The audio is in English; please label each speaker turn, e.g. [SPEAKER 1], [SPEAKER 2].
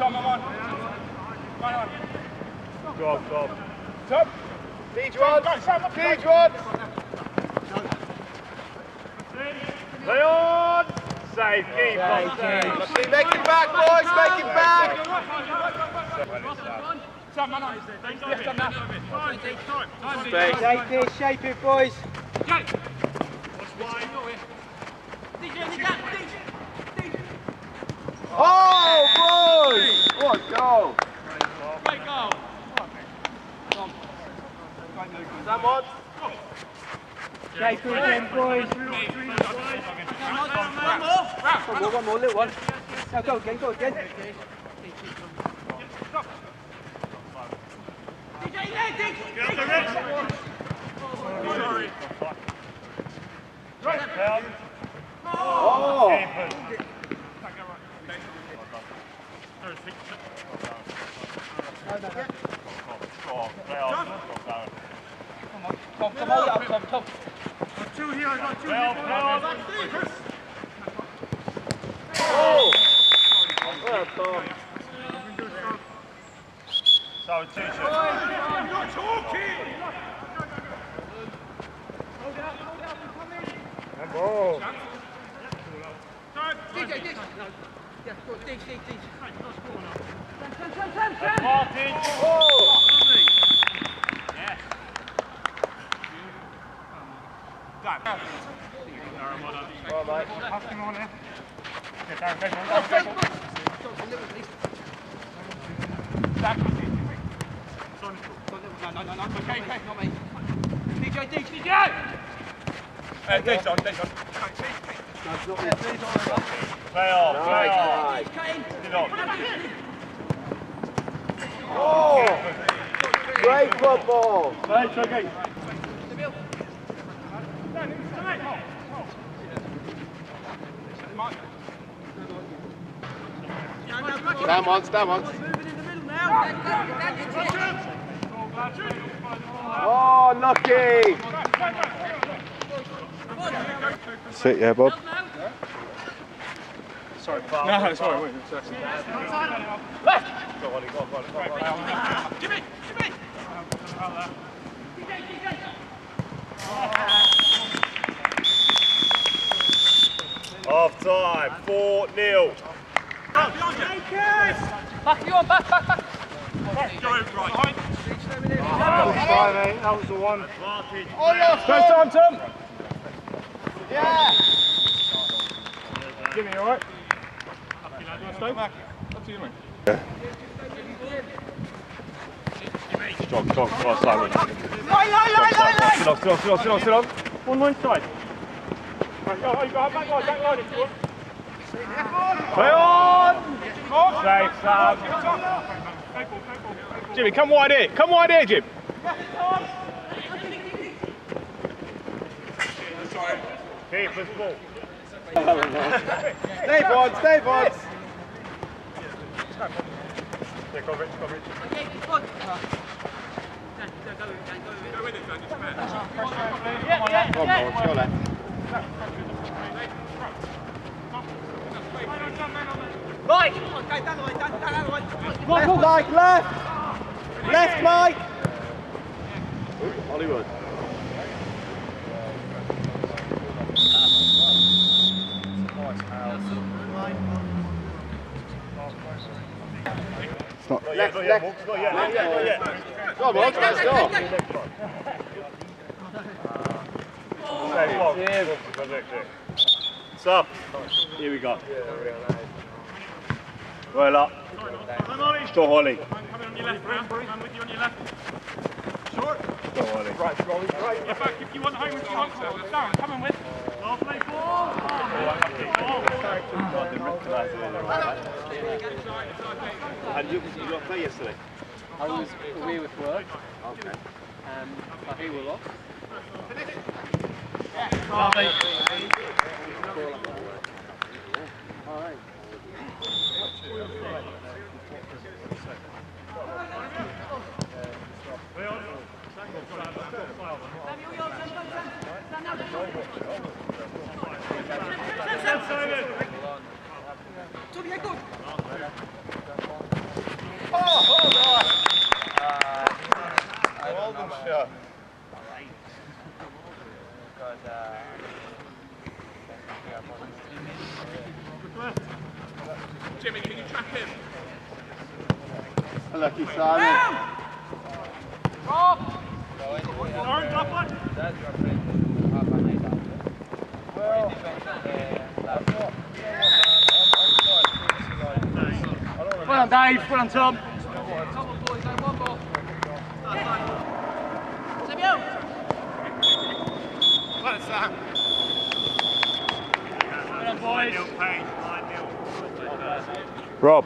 [SPEAKER 1] Tom, I'm on. Come on.
[SPEAKER 2] Top.
[SPEAKER 1] Top.
[SPEAKER 2] Paige one. Paige one. Play on. Save, keep on. Make it back, boys, make it back.
[SPEAKER 3] Shape it, boys.
[SPEAKER 2] Oh, boys! What a goal!
[SPEAKER 1] Great goal.
[SPEAKER 2] Someone.
[SPEAKER 3] Shape it again, boys. One more, little one. Now go again, go again.
[SPEAKER 2] Oh!
[SPEAKER 3] Come on, top.
[SPEAKER 1] Two here, I got two here.
[SPEAKER 2] Oh! Well done. So, teacher.
[SPEAKER 1] Not talking!
[SPEAKER 2] Oh! Martin! Oh! Well, mate. Play off. Oh! Great football! Right, okay. Stand on. Oh, lucky! Sit, yeah, Bob. Sorry, Bob.
[SPEAKER 1] No, sorry, wait a second. Left!
[SPEAKER 2] Go on.
[SPEAKER 1] Jimmy!
[SPEAKER 2] Half time, 4-0.
[SPEAKER 3] Back you on, back.
[SPEAKER 1] Right.
[SPEAKER 2] That was the one.
[SPEAKER 1] First time, Tom!
[SPEAKER 2] Yeah!
[SPEAKER 1] Jimmy, you alright? Stay back. Up to you, mate.
[SPEAKER 2] Strong, Simon. Sit on.
[SPEAKER 1] On one side. Right, go, back line if you want.
[SPEAKER 2] Play on! Safe, Sam.
[SPEAKER 1] Jimmy, come wide here, Jim.
[SPEAKER 2] Keeper's ball.
[SPEAKER 3] Stay on.
[SPEAKER 2] Yeah, go Rich.
[SPEAKER 1] Go with it, Dan, it's fair.
[SPEAKER 2] Go left.
[SPEAKER 3] Right. Left, Mike.
[SPEAKER 2] Hollywood.
[SPEAKER 4] Not
[SPEAKER 2] yet. Not yet. Go on, let's go. What's up? Here we go. Well up. Still Holly.
[SPEAKER 1] Coming on your left, man. I'm with you on your left. Short.
[SPEAKER 2] Still Holly.
[SPEAKER 1] Right. Get back if you want home with your uncle. Darren, come in with. Play ball.
[SPEAKER 2] And you got to play yesterday?
[SPEAKER 3] I was away with work.
[SPEAKER 2] Okay.
[SPEAKER 3] But he was off. Alright.
[SPEAKER 1] Simon! Jimmy, can you track him?
[SPEAKER 2] Lucky Simon.
[SPEAKER 1] Orange, up one. Well done, Dave. Well done, Tom. Come on, boys. One more. Samuel. Well done, Sam. Well done, boys. 9-0, Paige. 9-0.
[SPEAKER 2] Rob.